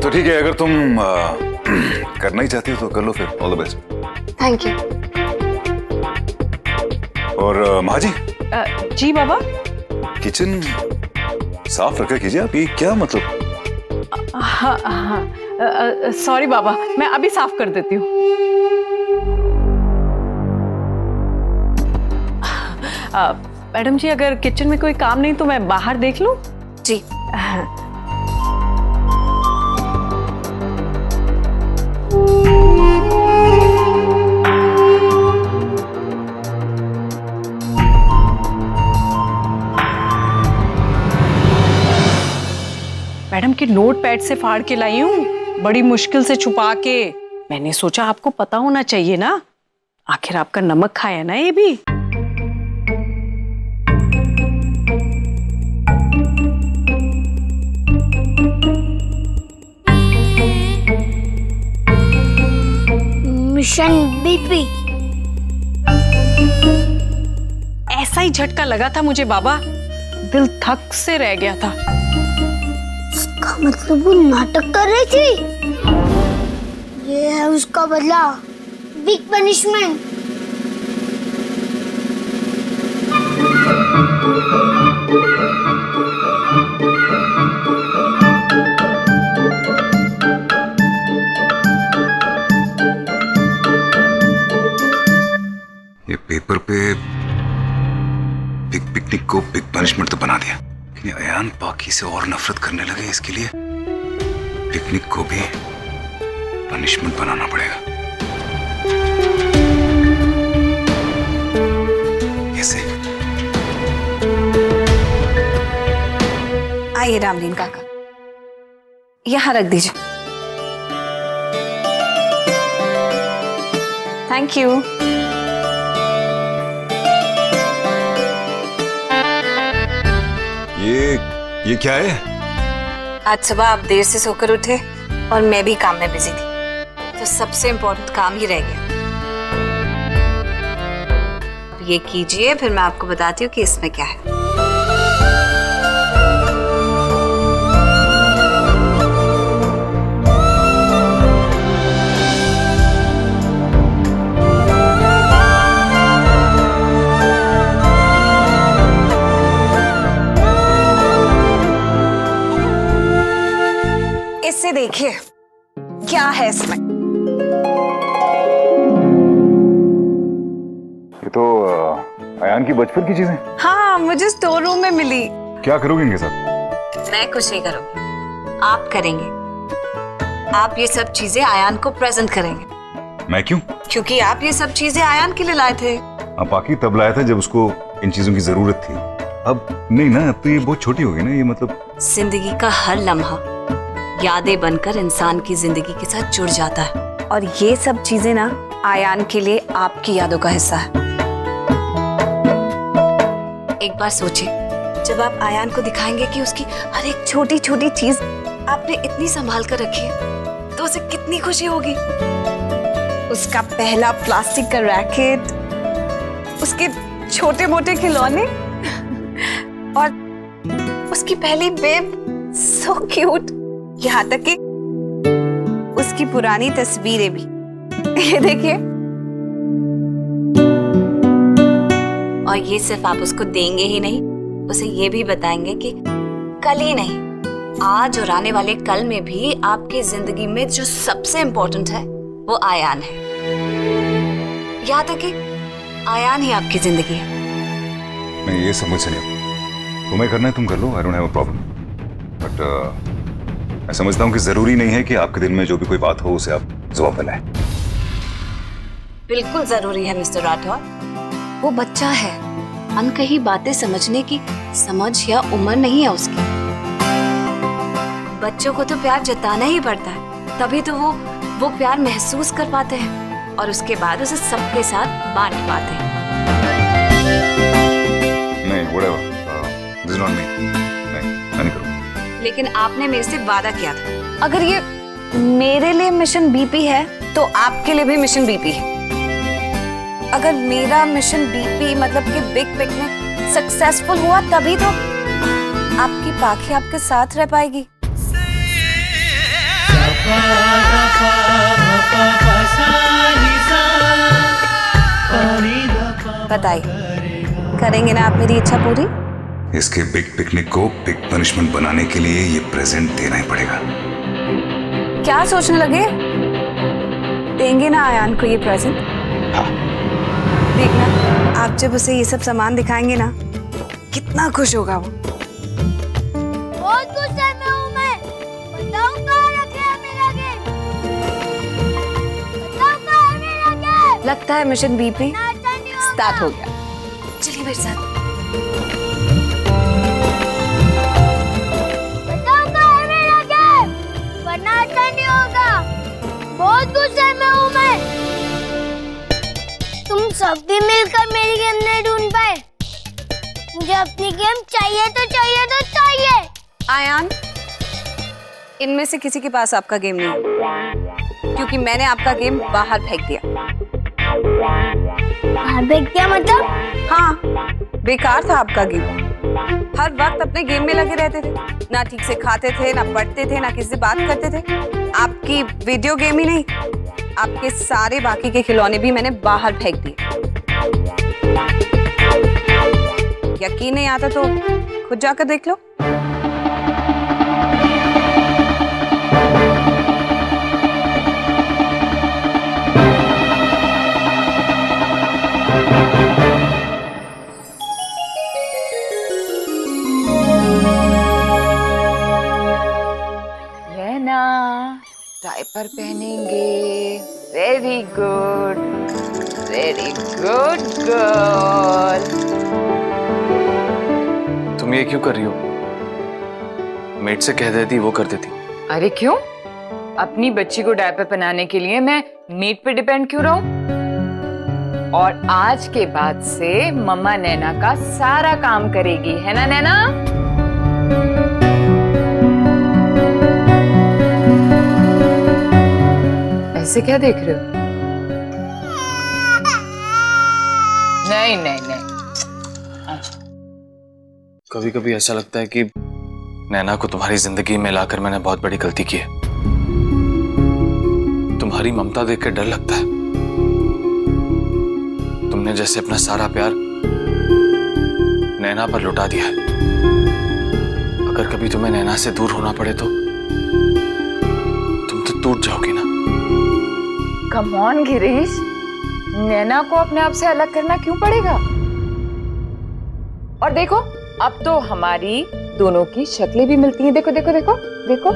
तो ठीक है, अगर तुम करना ही चाहती हो तो कर लो फिर। All the best. Thank you. और माँ जी। जी बाबा। किचन साफ रखा कीजिए आप, ये क्या मतलब? हाँ हाँ, सॉरी बाबा, मैं अभी साफ कर देती हूँ। मैडम जी, अगर किचन में कोई काम नहीं तो मैं बाहर देख लूं? जी। मैडम के नोट पैड से फाड़ के लाई हूँ, बड़ी मुश्किल से छुपा के। मैंने सोचा आपको पता होना चाहिए ना, आखिर आपका नमक खाया ना ये भी। Mission BP. ऐसा ही झटका लगा था मुझे बाबा, दिल थक से रह गया था। इसका मतलब वो नाटक कर रही थी। ये है उसका बदला, बिग पनिशमेंट। ये पेपर पे बिग पिकनिक को बिग पनिशमेंट तो बना दिया, लेकिन अयान पाकी से और नफरत करने लगे। इसके लिए पिकनिक को भी पनिशमेंट बनाना पड़ेगा। कैसे? आइए रामलीन काका, यहाँ रख दीजिए। Thank you. ये क्या है? आज सुबह आप देर से सोकर उठे और मैं भी काम में बिजी थी, तो सबसे इम्पोर्टेंट काम ही रह गया। अब ये कीजिए, फिर मैं आपको बताती हूँ कि इसमें क्या है। इससे देखिए क्या है इसमें। ये तो अयान की बचपन की चीजें। हाँ, मुझे स्टोर रूम में मिली। क्या करोगे इनके साथ? मैं कुछ नहीं करूंगी, आप करेंगे। आप ये सब चीजें आयान को प्रेजेंट करेंगे। मैं क्यों? क्योंकि आप ये सब चीजें आयान के लिए लाए थे। पाकी तब लाया था जब उसको इन चीजों की जरूरत थी। अब नहीं ना, अब तो ये बहुत छोटी होगी ना, ये मतलब। जिंदगी का हर लम्हा यादें बनकर इंसान की जिंदगी के साथ जुड़ जाता है, और ये सब चीजें ना आयान के लिए आपकी यादों का हिस्सा है। एक बार सोचिए, जब आप आयान को दिखाएंगे कि उसकी हर एक छोटी छोटी चीज आपने इतनी संभाल कर रखी है, तो उसे कितनी खुशी होगी। उसका पहला प्लास्टिक का रैकेट, उसके छोटे मोटे खिलौने और उसकी पहली बेब, सो क्यूट। यहाँ तक कि उसकी पुरानी तस्वीरें भी, ये देखिए। और ये सिर्फ आप उसको देंगे ही नहीं, उसे ये भी बताएंगे कि कल ही नहीं, आज और आने वाले कल में भी आपकी जिंदगी में जो सबसे इम्पोर्टेंट है वो आयान है। यहाँ तक कि आयान ही आपकी जिंदगी है। मैं ये समझ से नहीं, तुम्हें करना है तुम कर लो, I don't have a problem. But मैं समझता हूँ कि जरूरी नहीं है कि आपके दिल में जो भी कोई बात हो उसे आप जवाब पे लाएं। बिल्कुल जरूरी है मिस्टर राठौर। वो बच्चा है, अनकही बातें समझने की समझ या उम्र नहीं है उसकी। बच्चों को तो प्यार जताना ही पड़ता है, तभी तो वो प्यार महसूस कर पाते हैं और उसके बाद उसे सबके साथ बांट पाते हैं। नहीं, whatever, this is not me. मैं नहीं करूँगा। लेकिन आपने मेरे से वादा किया था, अगर ये मेरे लिए मिशन बीपी है तो आपके लिए भी मिशन बीपी है। अगर मेरा मिशन बीपी मतलब कि बिग पिकनिक सक्सेसफुल हुआ तभी तो आपकी पाखी आपके साथ रह पाएगी। बताइए, करेंगे ना आप मेरी इच्छा पूरी? इसके बिग पिकनिक को बिग पनिशमेंट बनाने के लिए ये प्रेजेंट देना ही पड़ेगा। क्या सोचने लगे? देंगे ना आयान को ये प्रेजेंट? हाँ। देखना, आप जब उसे ये सब सामान दिखाएंगे ना, कितना खुश होगा वो। बहुत गुस्से में हूँ मैं। बताओ कहाँ रखे हैं मेरा गेम? बताओ कहाँ है मेरा गेम? लगता है मिशन बीपी नाचा नहीं होगा। स्टार्ट हो गया। चलिए मेरे साथ। बताओ कहाँ है मेरा गेम? वरना अच्छा नहीं होगा। बहुत गुस्से में हूँ मैं। तुम सब भी मिलकर मेरी गेम नहीं ढूंढ पाए। मुझे अपनी गेम चाहिए तो चाहिए तो चाहिए। आयान, इनमें से किसी के पास आपका गेम नहीं है, क्योंकि मैंने आपका गेम बाहर फेंक दिया। बाहर फेंक दिया मतलब? हाँ, बेकार था आपका गेम। हर वक्त अपने गेम में लगे रहते थे, ना ठीक से खाते थे, ना पढ़ते थे, ना किसी से बात करते थे। आपकी वीडियो गेम ही नहीं, आपके सारे बाकी के खिलौने भी मैंने बाहर फेंक दिए। यकीन नहीं आता तो खुद जाकर देख लो। डायपर पहनेंगे। Very good girl. तुम ये क्यों कर रही हो? मेड से कह देती, वो कर देती। अरे क्यों? अपनी बच्ची को डायपर पहनाने के लिए मैं मेड पे डिपेंड क्यों रहूं? और आज के बाद से मम्मा नैना का सारा काम करेगी, है ना नैना? ऐसे क्या देख रहे हो? नहीं नहीं नहीं। कभी कभी ऐसा लगता है कि नैना को तुम्हारी जिंदगी में लाकर मैंने बहुत बड़ी गलती की है। तुम्हारी ममता देख कर डर लगता है। तुमने जैसे अपना सारा प्यार नैना पर लुटा दिया है। अगर कभी तुम्हें नैना से दूर होना पड़े तो तुम तो टूट जाओगी ना। कम ऑन गिरीश, नैना को अपने आप से अलग करना क्यों पड़ेगा? और देखो, अब तो हमारी दोनों की शक्लें भी मिलती हैं। देखो देखो देखो देखो,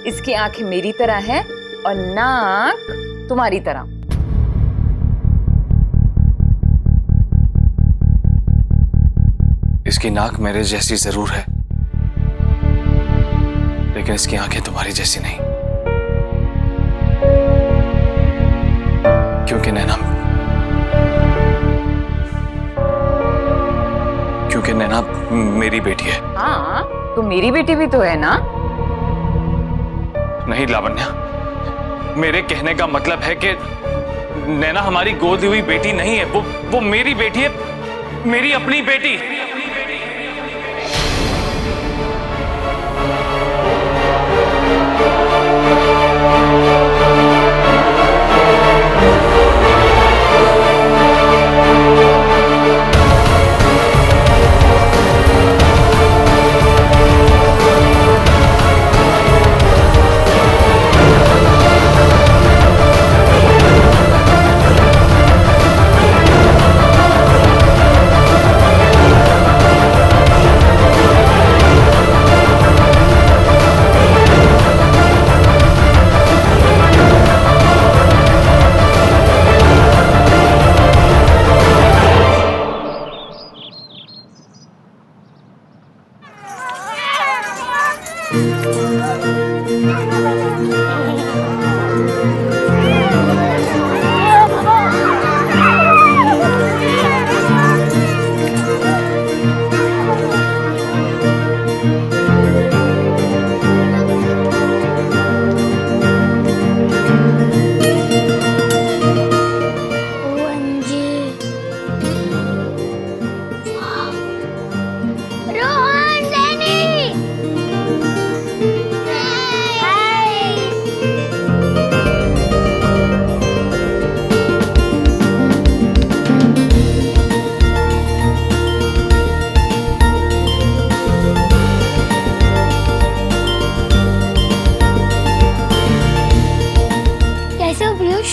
इसकी आंखें मेरी तरह हैं और नाक तुम्हारी तरह। इसकी नाक मेरे जैसी जरूर है, लेकिन इसकी आंखें तुम्हारी जैसी नहीं। क्योंकि नैना मेरी बेटी है। हाँ, तो मेरी बेटी भी तो है ना? नहीं लावण्या, मेरे कहने का मतलब है कि नैना हमारी गोद हुई बेटी नहीं है। वो मेरी बेटी है, मेरी अपनी बेटी।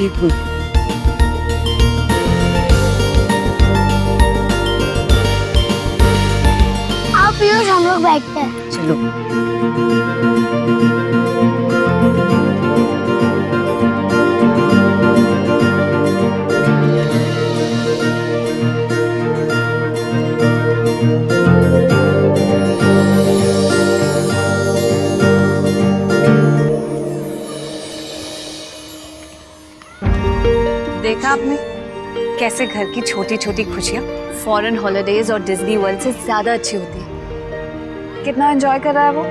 ठीक हुई। आप पीयूष, हम लोग बैठते हैं। चलो। देखा आपने कैसे घर की छोटी छोटी खुशियाँ फॉरेन हॉलिडेज और डिज्नी वर्ल्ड से ज्यादा अच्छी होती है। कितना एंजॉय कर रहा है वो।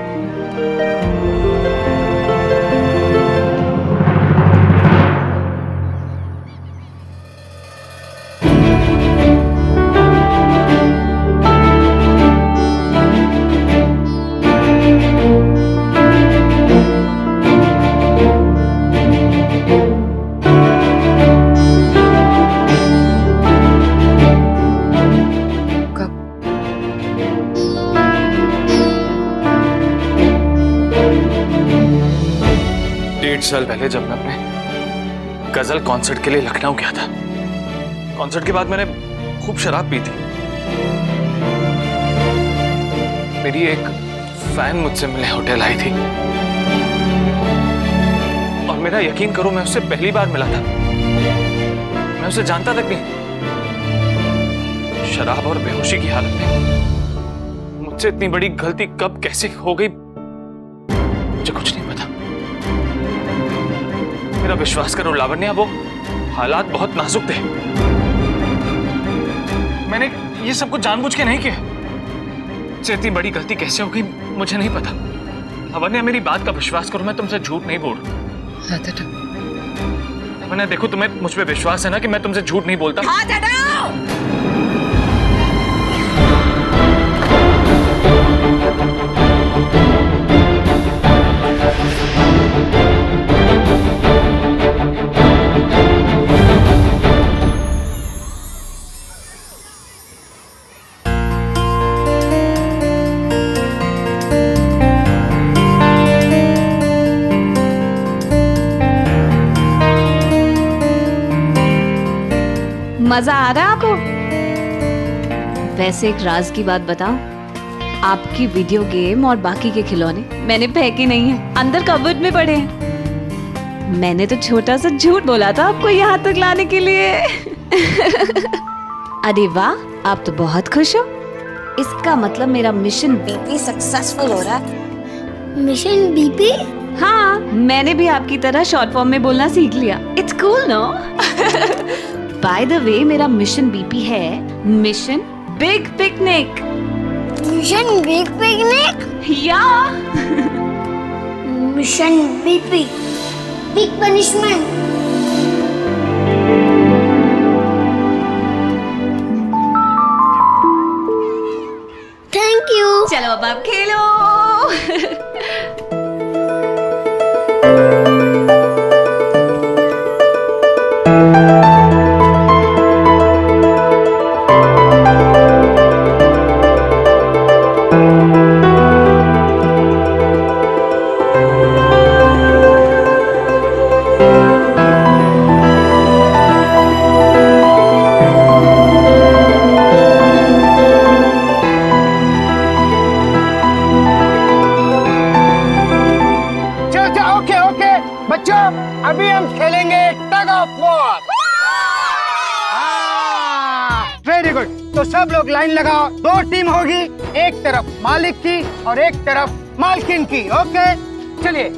साल पहले जब मैं अपने गजल कॉन्सर्ट के लिए लखनऊ गया था, कॉन्सर्ट के बाद मैंने खूब शराब पी थी। मेरी एक फैन मुझसे मिलने होटल आई थी और मेरा यकीन करो मैं उससे पहली बार मिला था। मैं उसे जानता तक नहीं। शराब और बेहोशी की हालत में मुझसे इतनी बड़ी गलती कब कैसे हो गई मुझे कुछ नहीं पता। मेरा विश्वास करो लावण्या, वो हालात बहुत नाजुक थे। मैंने ये सब कुछ जानबूझ के नहीं किया। मुझसे इतनी बड़ी गलती कैसे हो गई मुझे नहीं पता। लावण्या मेरी बात का विश्वास करो, मैं तुमसे झूठ नहीं बोल रहा। लावण्या देखो, तुम्हें मुझ पे विश्वास है ना कि मैं तुमसे झूठ नहीं बोलता। हाथ हटाओ। मजा आ रहा है आपको? वैसे एक राज की बात बताऊं, आपकी वीडियो गेम और बाकी के खिलौने मैंने फेंके नहीं है, अंदर कबर्ड में पड़े हैं। मैंने तो छोटा सा झूठ बोला था आपको यहाँ तक लाने के लिए। अरे वाह, आप तो बहुत खुश हो। इसका मतलब मेरा मिशन बीपी सक्सेसफुल हो रहा है। Mission BP? हाँ, मैंने भी आपकी तरह शॉर्ट फॉर्म में बोलना सीख लिया। It's cool no? By the way, मेरा मिशन बीपी है mission big picnic. Mission big picnic? या mission BP big punishment. Thank you. चलो अब आप खेलो। बच्चों, अभी हम खेलेंगे tug of war. Very good. तो सब लोग लाइन लगाओ। दो टीम होगी, एक तरफ मालिक की और एक तरफ मालकिन की। ओके, चलिए।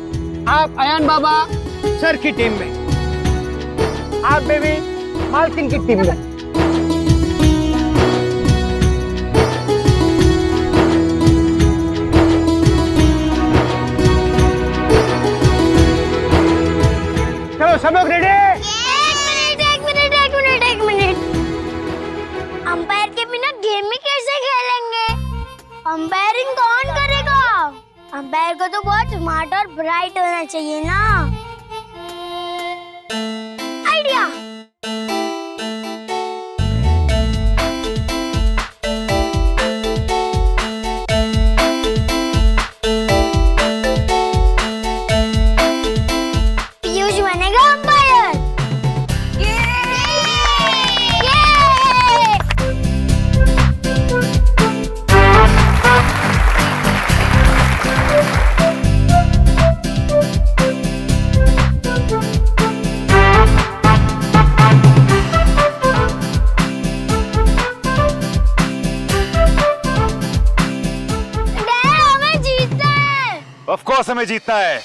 आप अयान बाबा सर की टीम में, आप बेबी मालकिन की टीम में। सब लोग रेडी? एक मिनट। अंपायर के बिना गेम में कैसे खेलेंगे? अंपायरिंग कौन करेगा? अंपायर को तो बहुत स्मार्ट और ब्राइट होना चाहिए ना। आइडिया। टॉस हमें जीतना है,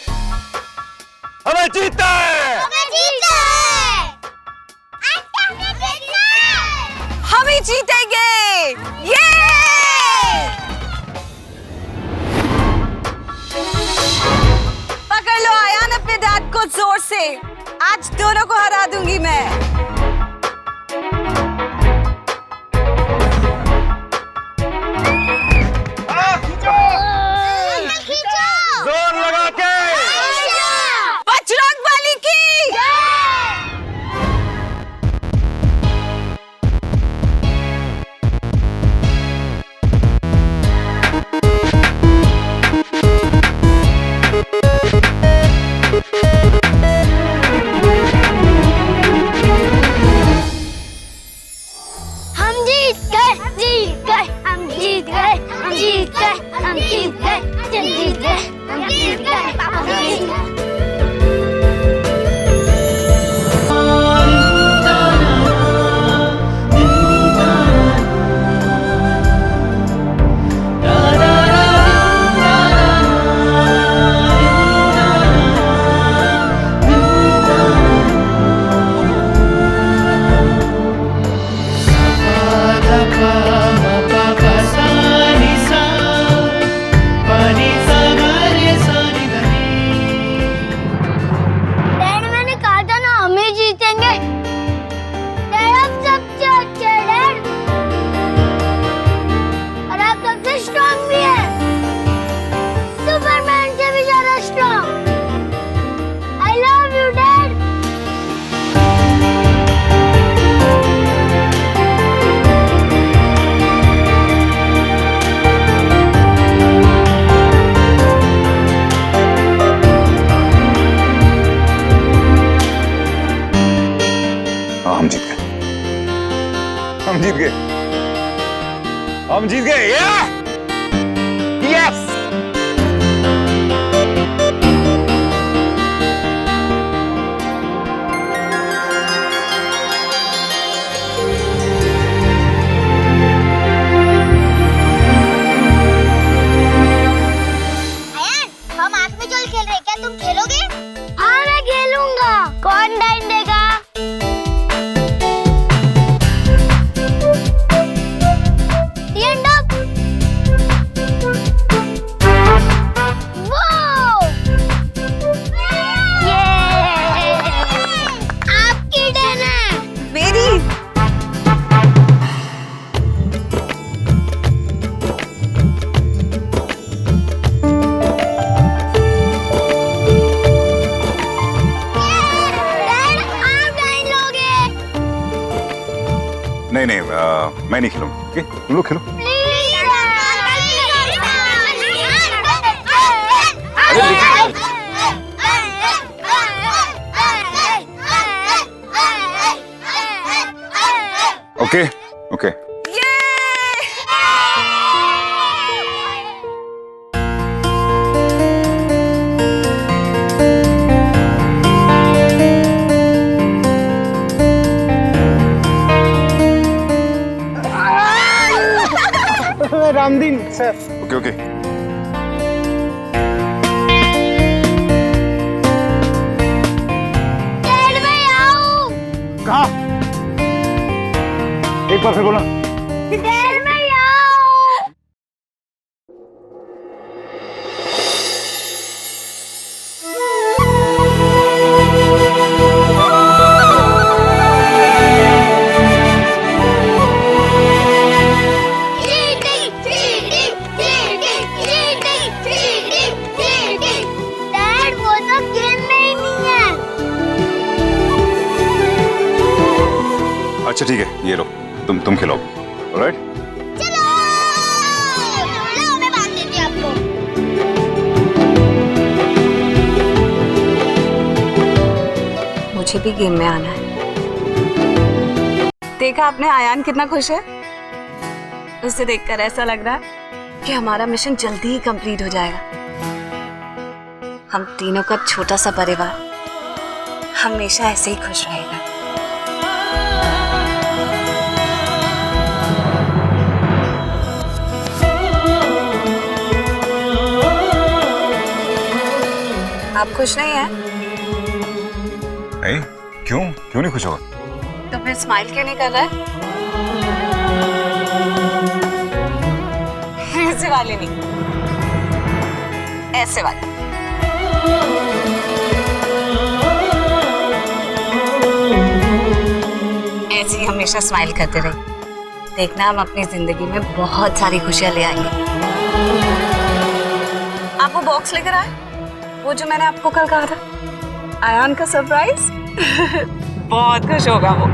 हमें जीतना है। हम ही जीतेंगे। ये पकड़ लो आयान अपने डैड को जोर से, आज दोनों को हरा दूंगी मैं। जोर लगा के। बजरंग बली की। हम जीत गए, जीत गए, हम जीत गए, हम जीत गए, हम जीत गए, हम जीत गए, हम जीत गए, हम जीत गए। डैड मैंने कहा था ना हम ही जीतेंगे। डैड आप सबसे अच्छे हैं डैड, और आप सबसे स्ट्रॉन्ग भी हैं, सुपरमैन से भी ज्यादा strong. I love you dad. हाँ, हम जीत गए, हम जीत गए, हम जीत गए। यस। हम आँख में चल खेल रहे, क्या तुम खेलोगे? हाँ मैं खेलूंगा। कौन डाइन देगा? End up. Wow! Yeah! आपकी टर्न है। मेरी। डैड आप डाइन लोगे। नहीं, मैं नहीं खेलूंगा। ओके, तुम लोग खेलो। Okay okay. Ramdeen sir. Okay okay. Dad मैं आऊं। कहाँ? एक बार फिर बोला। डैड मैं आऊं। Cheating, cheating, cheating, cheating, cheating, cheating. Dad वो तो गेम में ही नहीं है। अच्छा ठीक है, ये लो, तुम खेलो। ऑलराइट? चलो लो मैं बांध देती हूँ आपको। मुझे भी गेम में आना है। देखा आपने आयान कितना खुश है? उसे देखकर ऐसा लग रहा है कि हमारा मिशन जल्दी ही कंप्लीट हो जाएगा। हम तीनों का छोटा सा परिवार हमेशा ऐसे ही खुश रहेगा। आप खुश नहीं हैं? नहीं, क्यों क्यों नहीं खुश होगा? तो फिर स्माइल क्यों नहीं कर रहा है? ऐसे वाले नहीं, ऐसे वाले। ऐसे ही हमेशा स्माइल करते रहे, देखना हम अपनी जिंदगी में बहुत सारी खुशियां ले आएंगे। आप वो बॉक्स लेकर आए, वो जो मैंने आपको कल कहा था, आयान का सरप्राइज। बहुत खुश होगा वो।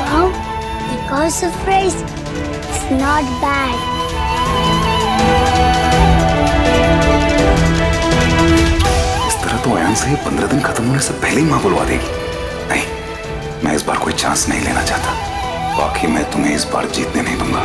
Wow, the cause surprise is not bad. इस तरह तो अयान से 15 दिन खत्म होने से पहले ही माँ बुलवा देगी। नहीं, मैं इस बार कोई चांस नहीं लेना चाहता। बाकी मैं तुम्हें इस बार जीतने नहीं दूंगा।